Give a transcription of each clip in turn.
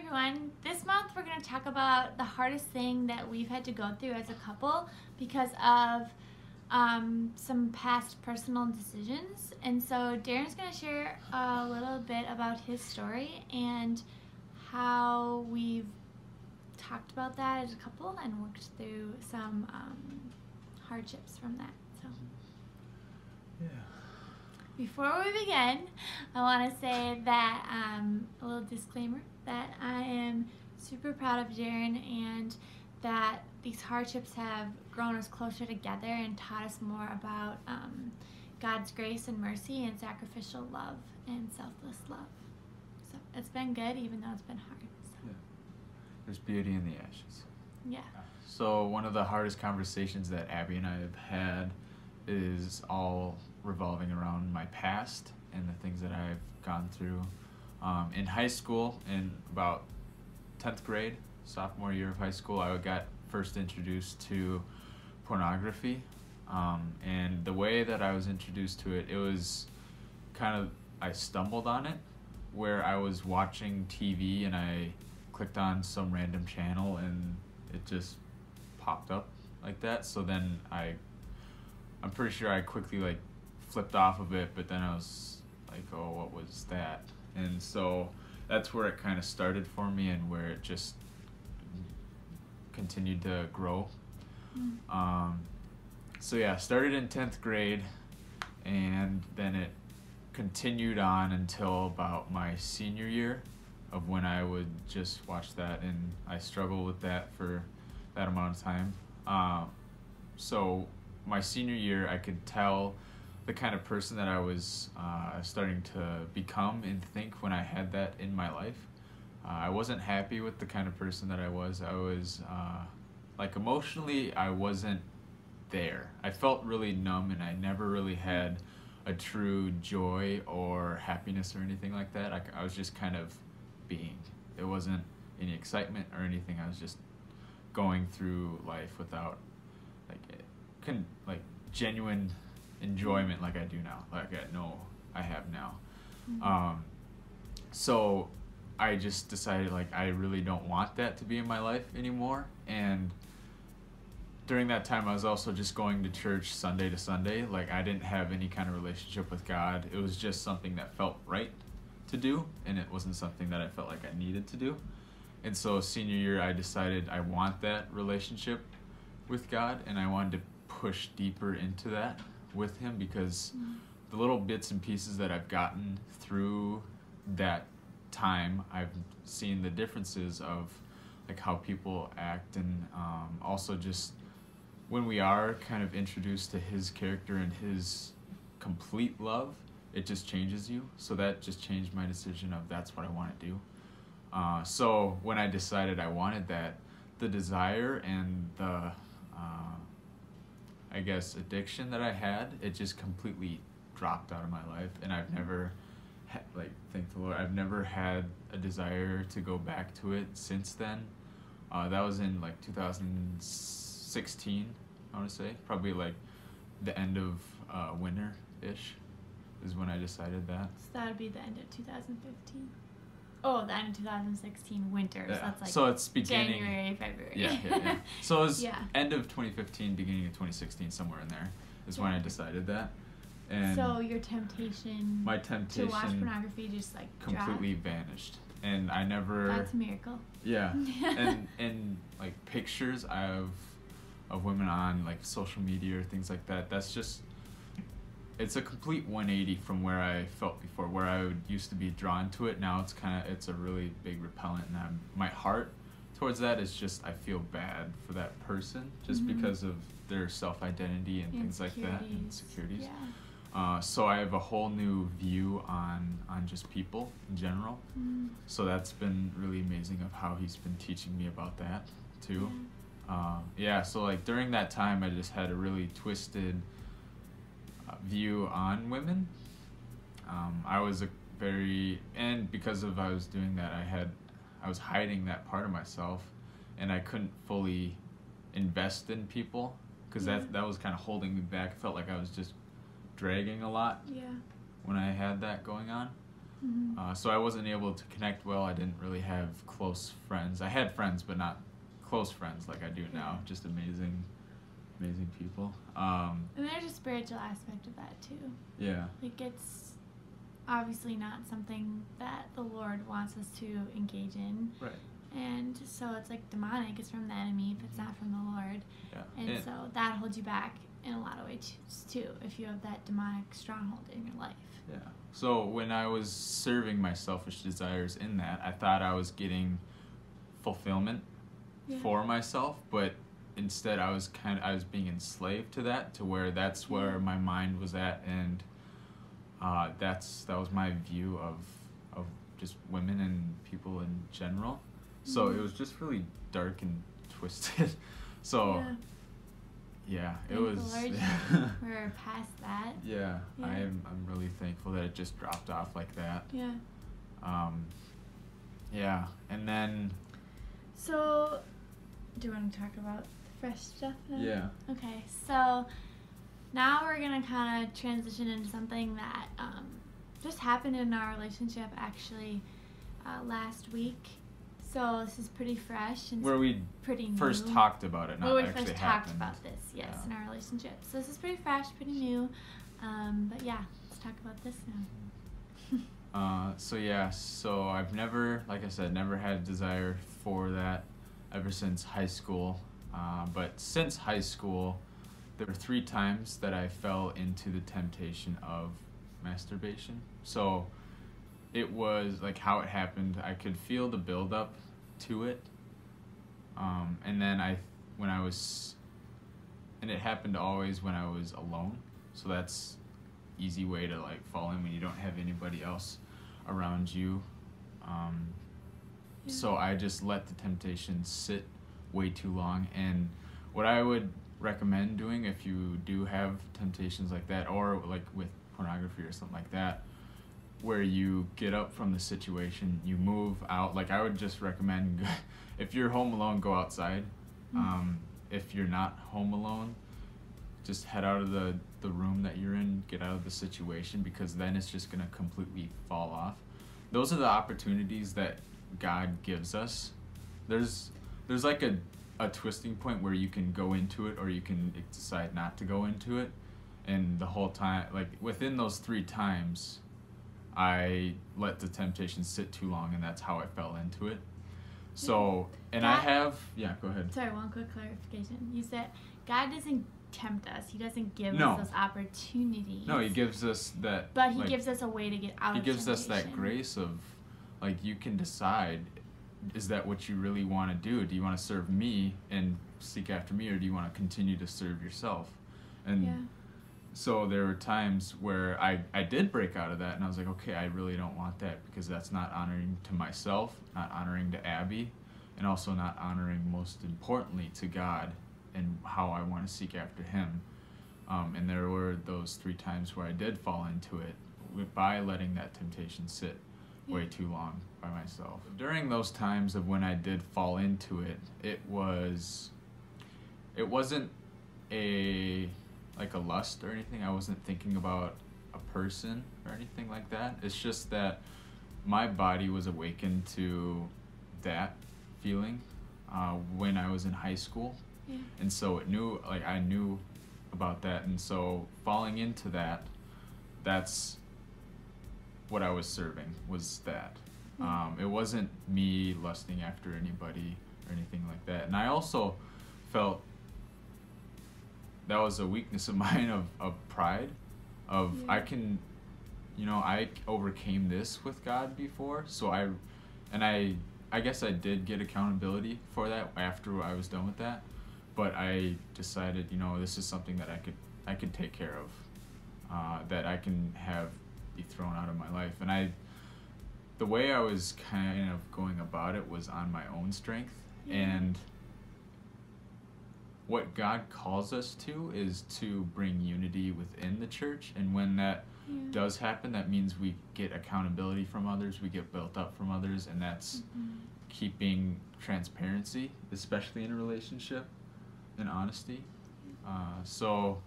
everyone. This month we're going to talk about the hardest thing that we've had to go through as a couple because of some past personal decisions. And so Darren's going to share a little bit about his story and how we've talked about that as a couple and worked through some hardships from that. So, yeah. Before we begin, I want to say that a little disclaimer that I am super proud of Darren and that these hardships have grown us closer together and taught us more about God's grace and mercy and sacrificial love and selfless love. So it's been good even though it's been hard. So. Yeah. There's beauty in the ashes. Yeah. So one of the hardest conversations that Abby and I have had is all revolving around my past and the things that I've gone through. In high school, in about 10th grade, sophomore year of high school, I got first introduced to pornography. And the way that I was introduced to it, it was kind of, I stumbled on it, where I was watching TV and I clicked on some random channel and it just popped up like that. So then I'm pretty sure I quickly flipped off of it, but then I was like, oh, what was that? And so that's where it kind of started for me and where it just continued to grow. So yeah, started in 10th grade and then it continued on until about my senior year of when I would just watch that, and I struggled with that for that amount of time. So my senior year, I could tell the kind of person that I was starting to become and think when I had that in my life. I wasn't happy with the kind of person that I was. I was, emotionally, I wasn't there. I felt really numb and I never really had a true joy or happiness or anything like that. I was just kind of being. There wasn't any excitement or anything. I was just going through life without genuine enjoyment like I do now, like I have now. Mm-hmm. So I just decided I really don't want that to be in my life anymore. And during that time I was also just going to church Sunday to Sunday. I didn't have any kind of relationship with God. It was just something that felt right to do, and it wasn't something that I felt like I needed to do. And so senior year I decided I want that relationship with God, and I wanted to push deeper into that with him, because the little bits and pieces that I've gotten through that time, I've seen the differences of how people act, and also just when we are kind of introduced to his character and his complete love, it just changes you. So that just changed my decision of that's what I want to do. So when I decided I wanted that, the desire and the addiction that I had, it just completely dropped out of my life, and I've never thank the Lord, I've never had a desire to go back to it since then. That was in 2016, I want to say, probably the end of winter-ish is when I decided that. So that would be the end of 2015. Oh, the end of 2016 winter. Yeah. So that's so it's beginning January, February. Yeah. So it was yeah. end of 2015, beginning of 2016, somewhere in there is when I decided that. And so your temptation, my temptation to watch pornography just completely vanished, and I never. That's a miracle. Yeah, and pictures of women on social media or things like that. That's just. It's a complete 180 from where I felt before, where I used to be drawn to it. Now it's a really big repellent, and my heart towards that is just, I feel bad for that person just because of their self-identity and things like that, and insecurities. Yeah. So I have a whole new view on just people in general. So that's been really amazing of how he's been teaching me about that too. So during that time I just had a really twisted view on women. I was and because of I was doing that, I was hiding that part of myself, and I couldn't fully invest in people because that was kind of holding me back. I felt like I was just dragging a lot when I had that going on. So I wasn't able to connect well. I didn't really have close friends. I had friends, but not close friends like I do now. Just amazing people. And there's a spiritual aspect of that too. Yeah. Like, it's obviously not something that the Lord wants us to engage in. Right. And so it's like demonic. It's from the enemy if it's not from the Lord. Yeah. And so that holds you back in a lot of ways too, if you have that demonic stronghold in your life. Yeah. So when I was serving my selfish desires in that, I thought I was getting fulfillment for myself, but instead I was being enslaved to that, to where that's where my mind was at, and that was my view of just women and people in general. So it was just really dark and twisted. So yeah, it was. We're past that. Yeah, I'm really thankful that it just dropped off like that. Yeah. Yeah, and then. So, do you want to talk about the fresh stuff now? Yeah. Okay, so now we're gonna kind of transition into something that just happened in our relationship actually last week. So this is pretty fresh and where we pretty new. First talked about it, not where we actually first happened. talked about this, yes, in our relationship. So this is pretty fresh, pretty new. But yeah, let's talk about this now. So I've never, like I said, never had a desire for that ever since high school. But since high school, there were 3 times that I fell into the temptation of masturbation. So it was like how it happened. I could feel the buildup to it. And then and it happened always when I was alone. So that's easy way to like fall in when you don't have anybody else around you. So I just let the temptation sit way too long. And what I would recommend doing if you do have temptations like that, or like with pornography or something like that, where you get up from the situation, you move out. Like I would just recommend, if you're home alone, go outside. If you're not home alone, just head out of the room that you're in, get out of the situation, because then it's just gonna completely fall off. Those are the opportunities that God gives us. There's like a twisting point where you can go into it or you can decide not to go into it. And the whole time, like within those 3 times, I let the temptation sit too long, and that's how I fell into it. So, and go ahead. Sorry, one quick clarification. You said God doesn't tempt us. He doesn't give us those opportunities. No, he gives us that. But he gives us a way to get out of temptation. He gives us that grace of, like, you can decide, is that what you really want to do? Do you want to serve me and seek after me, or do you want to continue to serve yourself? And so there were times where I did break out of that, and I was like, okay, I really don't want that, because that's not honoring to myself, not honoring to Abby, and also not honoring, most importantly, to God and how I want to seek after him. And there were those 3 times where I did fall into it by letting that temptation sit way too long by myself. During those times of when I did fall into it, it wasn't a lust or anything. I wasn't thinking about a person or anything like that. It's just that my body was awakened to that feeling when I was in high school. And so I knew about that, and so falling into that's what I was serving, was that. It wasn't me lusting after anybody or anything like that. And I also felt that was a weakness of mine, of pride, I overcame this with God before, so I guess I did get accountability for that after I was done with that, but I decided, this is something that I could take care of, that I can be thrown out of my life. And the way I was kind of going about it was on my own strength, and what God calls us to is to bring unity within the church. And when that does happen, that means we get accountability from others, we get built up from others, and that's keeping transparency, especially in a relationship, and honesty. So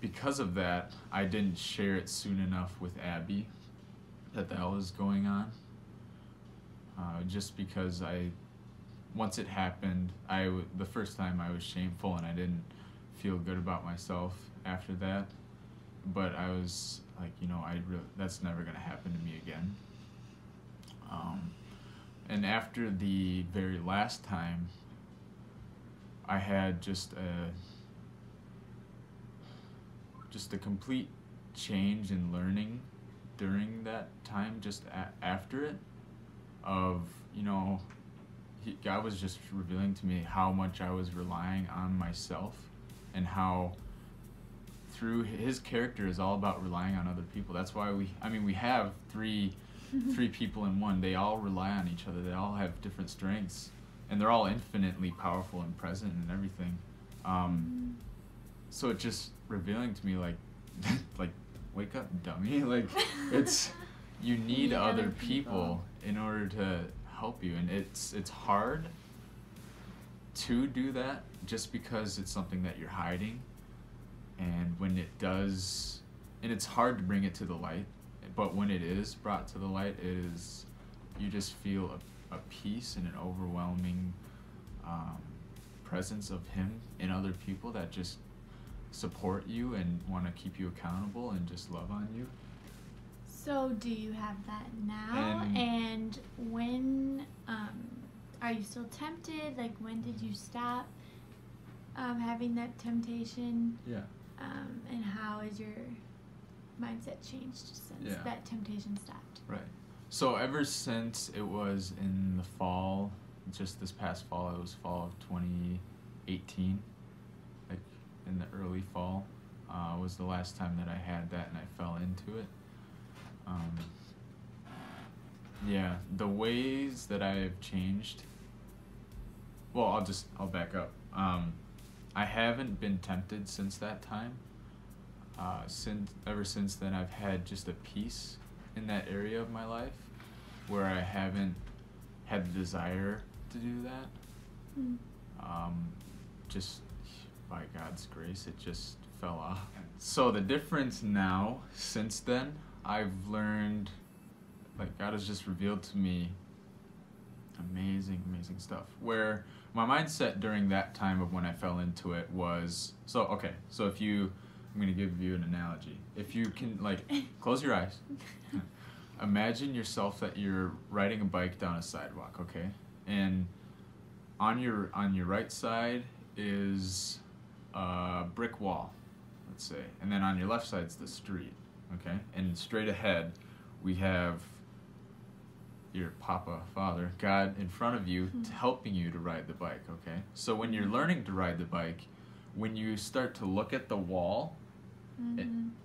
because of that, I didn't share it soon enough with Abby, that was going on. Just because once it happened, the first time I was shameful and I didn't feel good about myself after that. But I was like, that's never gonna happen to me again. And after the very last time, I had just a complete change in learning during that time, just after it, of, God was just revealing to me how much I was relying on myself, and how through his character is all about relying on other people. That's why we have three people in one. They all rely on each other. They all have different strengths, and they're all infinitely powerful and present and everything. So it's just revealing to me, like wake up, dummy. Like, you need other people in order to help you, and it's hard to do that just because it's something that you're hiding, and when it does, and it's hard to bring it to the light, but when it is brought to the light, you just feel a peace and an overwhelming presence of him in other people that just support you and want to keep you accountable and just love on you. So do you have that now? And when are you still tempted? Like, when did you stop having that temptation? Yeah. And how has your mindset changed since that temptation stopped? Right. So ever since it was in the fall, just this past fall, it was fall of 2018, like in the early fall, was the last time that I had that and I fell into it. The ways that I've changed, well, I'll back up. I haven't been tempted since that time. Ever since then, I've had just a peace in that area of my life where I haven't had the desire to do that. Just by God's grace, it just fell off. So the difference now, since then, I've learned, like, God has just revealed to me amazing stuff. Where my mindset during that time of when I fell into it was, I'm going to give you an analogy. If you can, like, close your eyes. Imagine yourself that you're riding a bike down a sidewalk, okay? And on your right side is a brick wall, let's say. And then on your left side's the street, okay? And straight ahead, we have your Father, God in front of you, helping you to ride the bike, okay? So when you're learning to ride the bike, when you start to look at the wall,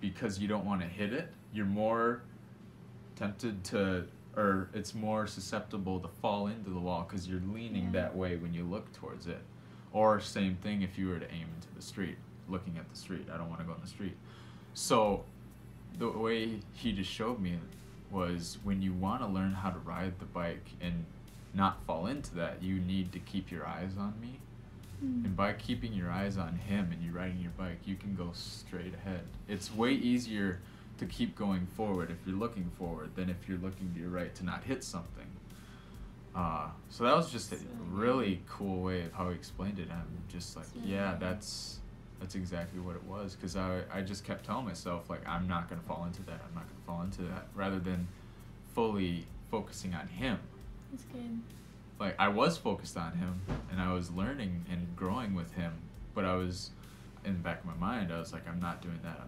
because you don't want to hit it, you're more tempted it's more susceptible to fall into the wall because you're leaning that way when you look towards it. Or same thing if you were to aim into the street, looking at the street. I don't want to go in the street. So the way he just showed me was, when you want to learn how to ride the bike and not fall into that, you need to keep your eyes on me. And by keeping your eyes on him and you riding your bike, you can go straight ahead. It's way easier to keep going forward if you're looking forward than if you're looking to your right to not hit something. So that was just a really cool way of how he explained it. I'm just like, that's exactly what it was. Because I just kept telling myself, like, I'm not going to fall into that. I'm not going to fall into that. Rather than fully focusing on him. That's good. Like, I was focused on him, and I was learning and growing with him, but I was, in the back of my mind, I was like, I'm not doing that,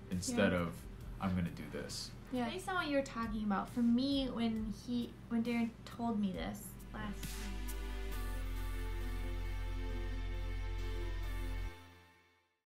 instead of, I'm going to do this. Yeah. Based on what you were talking about, for me, when Darren told me this last